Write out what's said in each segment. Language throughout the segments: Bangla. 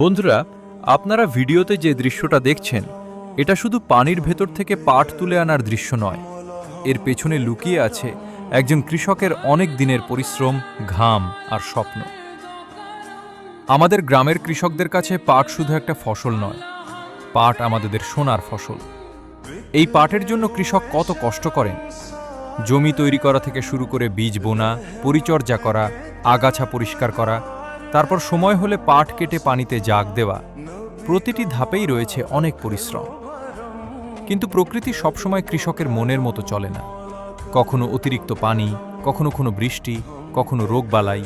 বন্ধুরা, আপনারা ভিডিওতে যে দৃশ্যটা দেখছেন এটা শুধু পানির ভেতর থেকে পাট তুলে আনার দৃশ্য নয়। এর পেছনে লুকিয়ে আছে একজন কৃষকের অনেক দিনের পরিশ্রম, ঘাম আর স্বপ্ন। আমাদের গ্রামের কৃষকদের কাছে পাট শুধু একটা ফসল নয়, পাট আমাদের সোনার ফসল। এই পাটের জন্য কৃষক কত কষ্ট করেন। জমি তৈরি করা থেকে শুরু করে বীজ বোনা, পরিচর্যা করা, আগাছা পরিষ্কার করা, তারপর সময় হলে পাট কেটে পানিতে জাগ দেওয়া, প্রতিটি ধাপেই রয়েছে অনেক পরিশ্রম। কিন্তু প্রকৃতি সবসময় কৃষকের মনের মতো চলে না। কখনো অতিরিক্ত পানি, কখনো বৃষ্টি, কখনো রোগবালাই,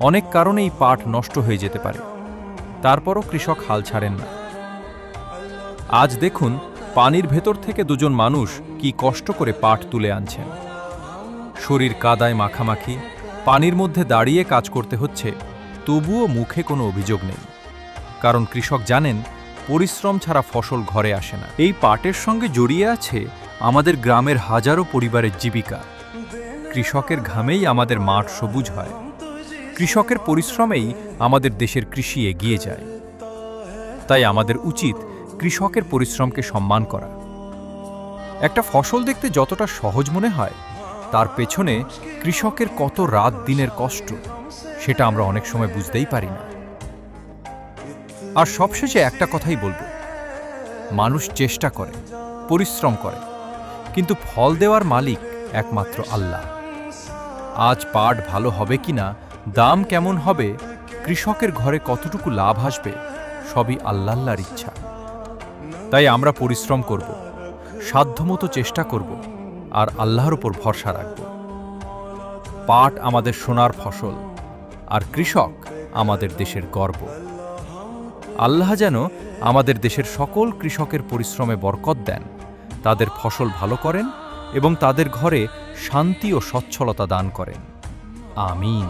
অনেক কারণেই পাট নষ্ট হয়ে যেতে পারে। তারপরও কৃষক হাল ছাড়েন না। আজ দেখুন পানির ভেতর থেকে দুজন মানুষ কি কষ্ট করে পাট তুলে আনছেন। শরীর কাদায় মাখামাখি, পানির মধ্যে দাঁড়িয়ে কাজ করতে হচ্ছে, তবুও মুখে কোনো অভিযোগ নেই। কারণ কৃষক জানেন পরিশ্রম ছাড়া ফসল ঘরে আসে না। এই পাটের সঙ্গে জড়িয়ে আছে আমাদের গ্রামের হাজারো পরিবারের জীবিকা। কৃষকের ঘামেই আমাদের মাঠ সবুজ হয়, কৃষকের পরিশ্রমেই আমাদের দেশের কৃষি এগিয়ে যায়। তাই আমাদের উচিত কৃষকের পরিশ্রমকে সম্মান করা। একটা ফসল দেখতে যতটা সহজ মনে হয়, তার পেছনে কৃষকের কত রাত দিনের কষ্ট সেটা আমরা অনেক সময় বুঝতেই পারি না। আর সবশেষে একটা কথাই বলবো, মানুষ চেষ্টা করে, পরিশ্রম করে, কিন্তু ফল দেওয়ার মালিক একমাত্র আল্লাহ। আজ পাট ভালো হবে কিনা, দাম কেমন হবে, কৃষকের ঘরে কতটুকু লাভ আসবে, সবই আল্লাহর ইচ্ছা। তাই আমরা পরিশ্রম করব, সাধ্যমতো চেষ্টা করব, আর আল্লাহর উপর ভরসা রাখব। পাট আমাদের সোনার ফসল, আর কৃষক আমাদের দেশের গর্ব। আল্লাহ যেন আমাদের দেশের সকল কৃষকের পরিশ্রমে বরকত দেন, তাদের ফসল ভালো করেন এবং তাদের ঘরে শান্তি ও সচ্ছলতা দান করেন। আমিন।